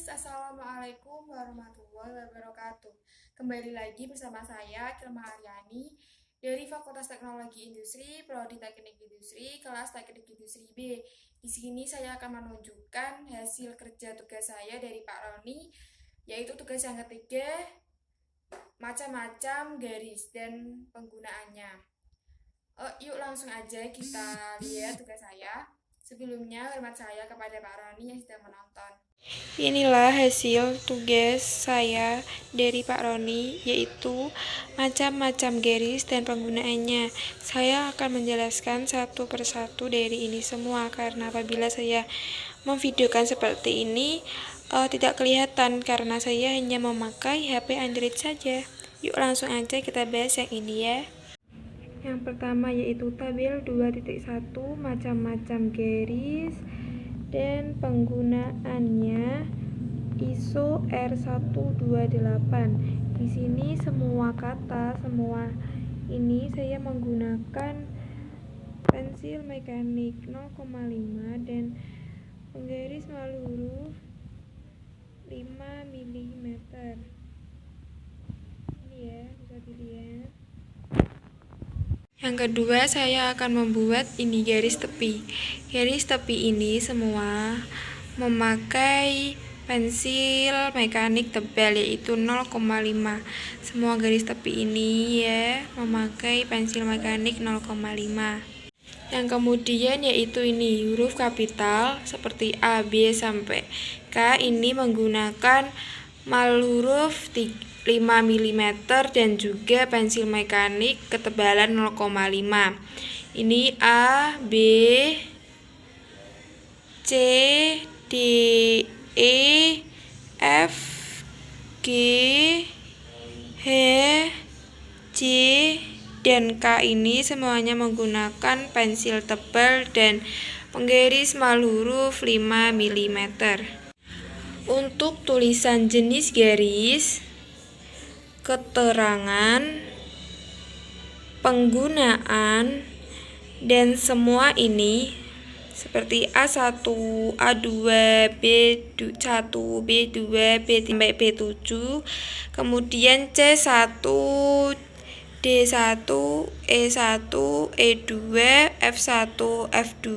Assalamualaikum warahmatullahi wabarakatuh. Kembali lagi bersama saya, Kilma Aryani, dari Fakultas Teknologi Industri, Prodi Teknik Industri, kelas Teknik Industri B. Di sini saya akan menunjukkan hasil kerja tugas saya dari Pak Roni, yaitu tugas yang ketiga, macam-macam garis dan penggunaannya. Yuk langsung aja kita lihat tugas saya. Sebelumnya, hormat saya kepada Pak Roni yang sedang menonton. Inilah hasil tugas saya dari Pak Roni, yaitu macam-macam garis dan penggunaannya. Saya akan menjelaskan satu persatu dari ini semua, karena apabila saya memvideokan seperti ini tidak kelihatan karena saya hanya memakai HP Android saja. Yuk langsung aja kita bahas yang ini ya. Yang pertama yaitu tabel 2.1 macam-macam garis dan penggunaannya ISO R128. Di sini semua kata, semua ini saya menggunakan pensil mekanik 0,5 dan penggaris malu huruf 5 mm. Ini ya, bisa dilihat. Yang kedua, saya akan membuat ini garis tepi. Garis tepi ini semua memakai pensil mekanik tebal, yaitu 0,5. Semua garis tepi ini ya memakai pensil mekanik 0,5. Yang kemudian yaitu ini huruf kapital seperti A, B sampai K ini menggunakan mal huruf 5 mm dan juga pensil mekanik ketebalan 0,5. Ini A, B, C, D, E, F, G, H, J, dan K ini semuanya menggunakan pensil tebal dan penggaris mal huruf 5 mm. Untuk tulisan jenis garis, keterangan, penggunaan, dan semua ini seperti A1, A2, B1, B2, B3, B7, kemudian C1, D1, E1, E2, F1, F2,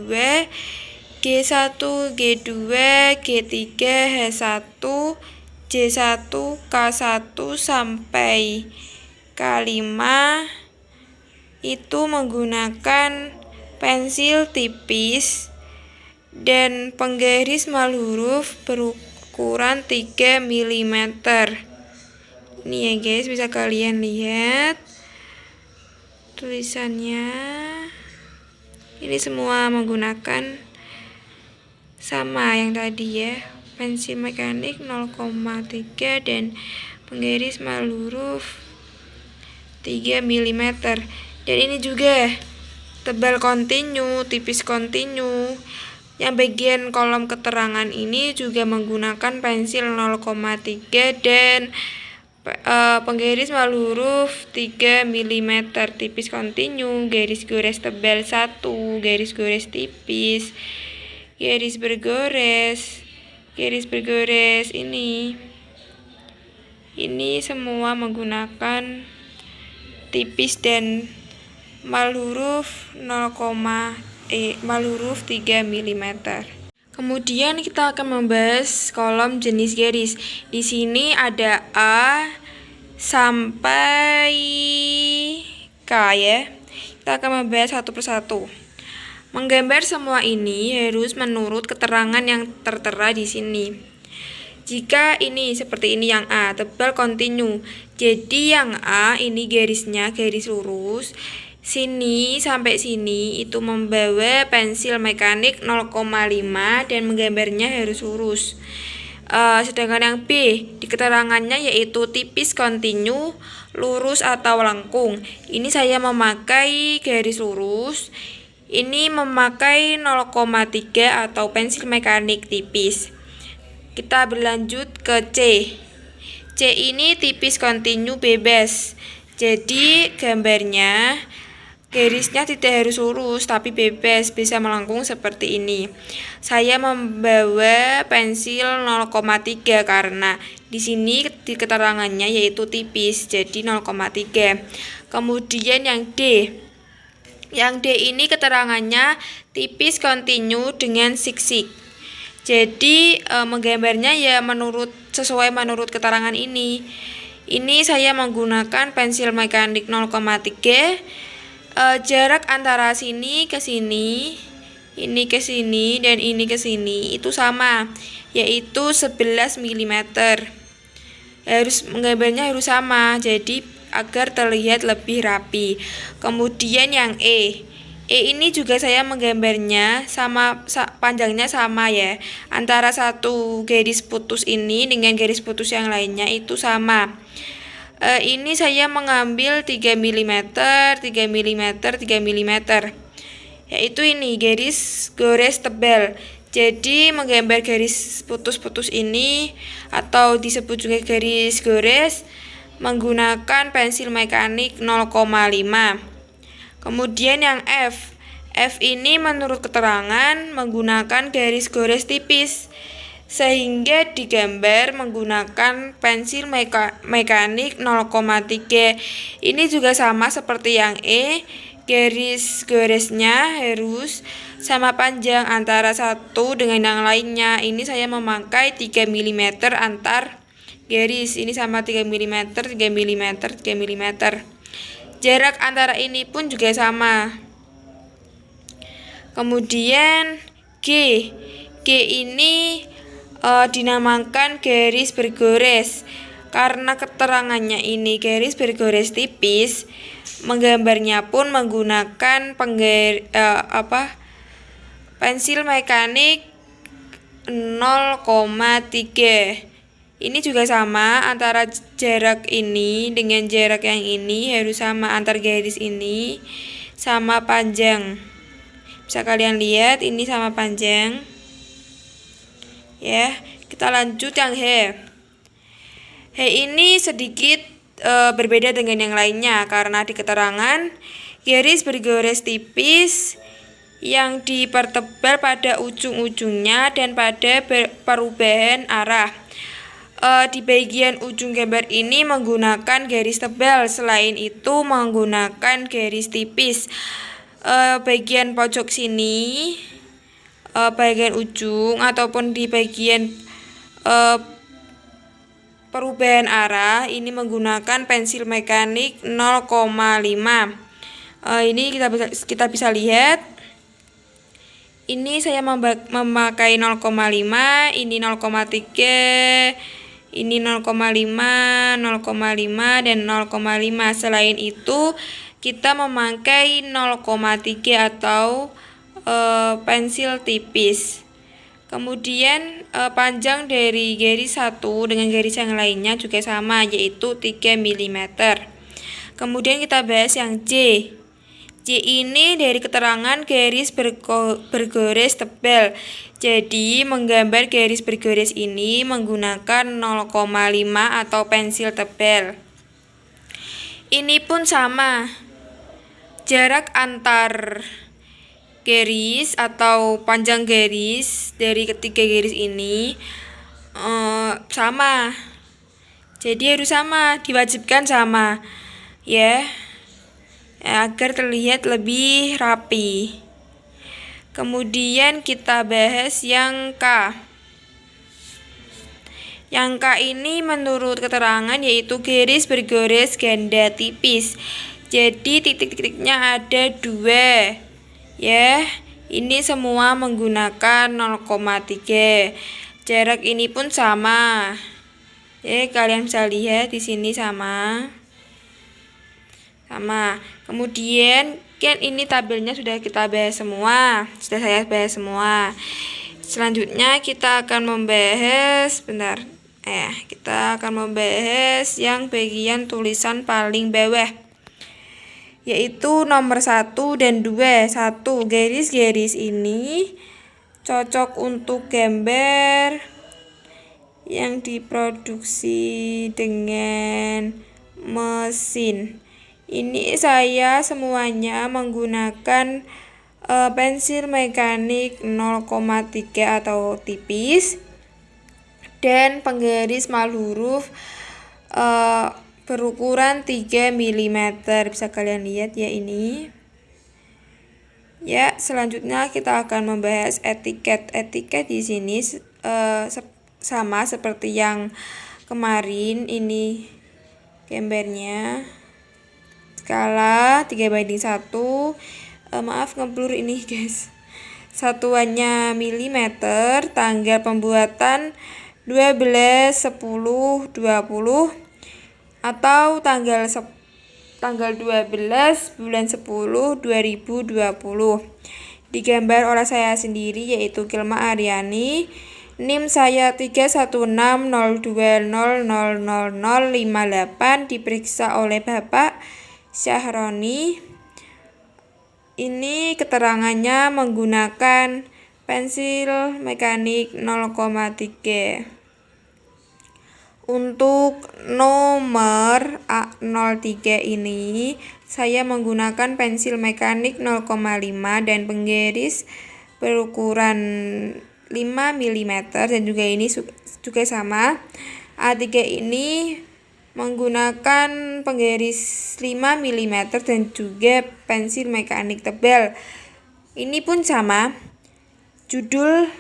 G1, G2, G3, H1, J1, K1 sampai K5 itu menggunakan pensil tipis dan penggaris mal huruf berukuran 3 mm. Ini ya guys, bisa kalian lihat tulisannya. Ini semua menggunakan sama yang tadi ya, pensil mekanik 0,3 dan penggaris mal huruf 3 mm. Dan ini juga tebal kontinu, tipis kontinu. Yang bagian kolom keterangan ini juga menggunakan pensil 0,3 dan penggaris mal huruf 3 mm, tipis kontinu, garis gores tebal 1, garis gores tipis, garis bergores ini semua menggunakan tipis dan mal huruf 3 mm. Kemudian kita akan membahas kolom jenis garis. Di sini ada A sampai K ya. Kita akan membahas satu persatu. Menggambar semua ini harus menurut keterangan yang tertera di sini. Jika ini seperti ini yang A, tebal kontinu. Jadi yang A ini garisnya garis lurus. Sini sampai sini itu membawa pensil mekanik 0,5 dan menggambarnya harus lurus. Sedangkan yang B di keterangannya yaitu tipis kontinu, lurus atau lengkung. Ini saya memakai garis lurus. Ini memakai 0,3 atau pensil mekanik tipis. Kita berlanjut ke C. C ini tipis kontinu bebas. Jadi gambarnya Garisnya tidak harus lurus, tapi bebas, bisa melengkung seperti ini. Saya membawa pensil 0,3 karena di sini di keterangannya yaitu tipis, jadi 0,3. Kemudian yang D. Yang D ini keterangannya tipis kontinu dengan siksik. Jadi menggambarnya ya sesuai menurut keterangan ini. Ini saya menggunakan pensil mekanik 0,3. Jarak antara sini ke sini, ini ke sini, dan ini ke sini itu sama, yaitu 11 mm. Menggambarnya harus sama, jadi agar terlihat lebih rapi. Kemudian yang E. E ini juga saya menggambarnya panjangnya sama ya. Antara satu garis putus ini dengan garis putus yang lainnya itu sama. Ini saya mengambil 3 mm, 3 mm, 3 mm. Yaitu ini garis gores tebal. Jadi menggambar garis putus-putus ini atau disebut juga garis gores menggunakan pensil mekanik 0,5. Kemudian yang F. F ini menurut keterangan menggunakan garis gores tipis, sehingga digambar menggunakan pensil mekanik 0,3. Ini juga sama seperti yang E, garis goresnya harus sama panjang antara satu dengan yang lainnya. Ini saya memakai 3 mm antar garis. Ini sama 3 mm, 3 mm, 3 mm. Jarak antara ini pun juga sama. Kemudian G. G ini dinamakan garis bergores karena keterangannya ini garis bergores tipis. Menggambarnya pun menggunakan pensil mekanik 0,3. Ini juga sama, antara jarak ini dengan jarak yang ini harus sama, antar garis ini sama panjang. Bisa kalian lihat ini sama panjang. Ya, kita lanjut yang H. H ini sedikit berbeda dengan yang lainnya karena di keterangan garis bergores tipis yang dipertebal pada ujung-ujungnya dan pada perubahan arah. Di bagian ujung gambar ini menggunakan garis tebal, selain itu menggunakan garis tipis. Bagian pojok sini, bagian ujung ataupun di bagian perubahan arah ini menggunakan pensil mekanik 0,5. Ini kita bisa lihat. Ini saya memakai 0,5, ini 0,3, ini 0,5, 0,5 dan 0,5. Selain itu kita memakai 0,3 atau pensil tipis. Kemudian panjang dari garis satu dengan garis yang lainnya juga sama, yaitu 3 mm. Kemudian kita bahas yang J. J ini dari keterangan garis bergores tebal. Jadi menggambar garis bergores ini menggunakan 0,5 atau pensil tebal. Ini pun sama. Jarak antar garis atau panjang garis dari ketiga garis ini sama. Jadi harus sama, diwajibkan sama. Ya. Agar terlihat lebih rapi. Kemudian kita bahas yang K. Yang K ini menurut keterangan yaitu garis bergores ganda tipis. Jadi titik-titiknya ada 2. Ya, ini semua menggunakan 0,3. Jarak ini pun sama. Ya, kalian bisa lihat di sini sama. Kemudian kan ini tabelnya sudah kita bahas semua, sudah saya bahas semua. Selanjutnya kita akan membahas yang bagian tulisan paling bawah, yaitu nomor 1 dan 2. 1. Garis-garis ini cocok untuk gambar yang diproduksi dengan mesin. Ini saya semuanya menggunakan pensil mekanik 0,3 atau tipis dan penggaris mal huruf berukuran 3 mm. Bisa kalian lihat ya ini. Ya, selanjutnya kita akan membahas etiket. Etiket di sini sama seperti yang kemarin. Ini gambarnya. Skala 3:1. Maaf ngeblur ini, guys. Satuannya milimeter, tanggal pembuatan 12/10/20 atau tanggal 12 bulan 10 2020. Digambar oleh saya sendiri yaitu Kilma Aryani. NIM saya 31602000058, diperiksa oleh Bapak Syahroni. Ini keterangannya menggunakan pensil mekanik 0,3. Untuk nomor A03 ini saya menggunakan pensil mekanik 0,5 dan penggaris berukuran 5 mm dan juga ini juga sama. A3 ini menggunakan penggaris 5 mm dan juga pensil mekanik tebal. Ini pun sama. Judul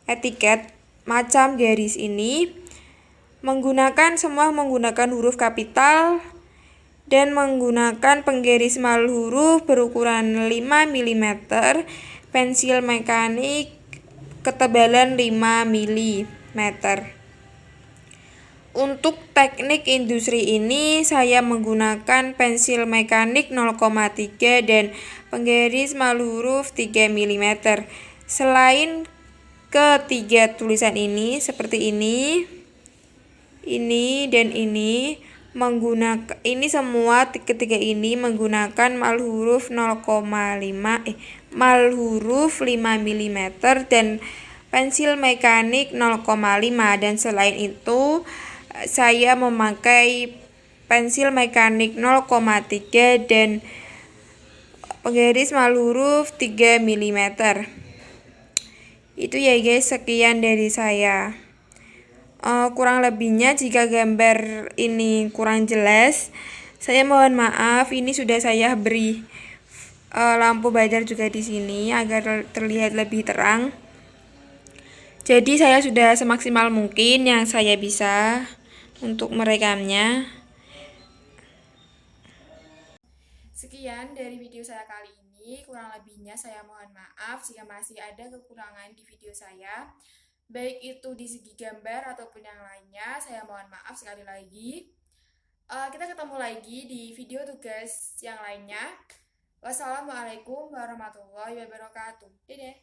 etiket macam garis ini semua menggunakan huruf kapital dan menggunakan penggaris mal huruf berukuran 5 mm, pensil mekanik ketebalan 5 mm. Untuk teknik industri ini saya menggunakan pensil mekanik 0,3 dan penggaris mal huruf 3 mm. Selain ketiga tulisan ini seperti ini dan ini semua ketiga ini menggunakan mal huruf 5 mm dan pensil mekanik 0,5, dan selain itu saya memakai pensil mekanik 0,3 dan penggaris mal huruf 3 mm. Itu ya guys, sekian dari saya. Kurang lebihnya jika gambar ini kurang jelas, saya mohon maaf. Ini sudah saya beri lampu badar juga di sini agar terlihat lebih terang. Jadi saya sudah semaksimal mungkin yang saya bisa untuk merekamnya. Sekian dari video saya kali ini. Kurang lebihnya saya mohon maaf jika masih ada kekurangan di video saya, baik itu di segi gambar ataupun yang lainnya. Saya mohon maaf sekali lagi. Kita ketemu lagi di video tugas yang lainnya. Wassalamualaikum warahmatullahi wabarakatuh. Dadah.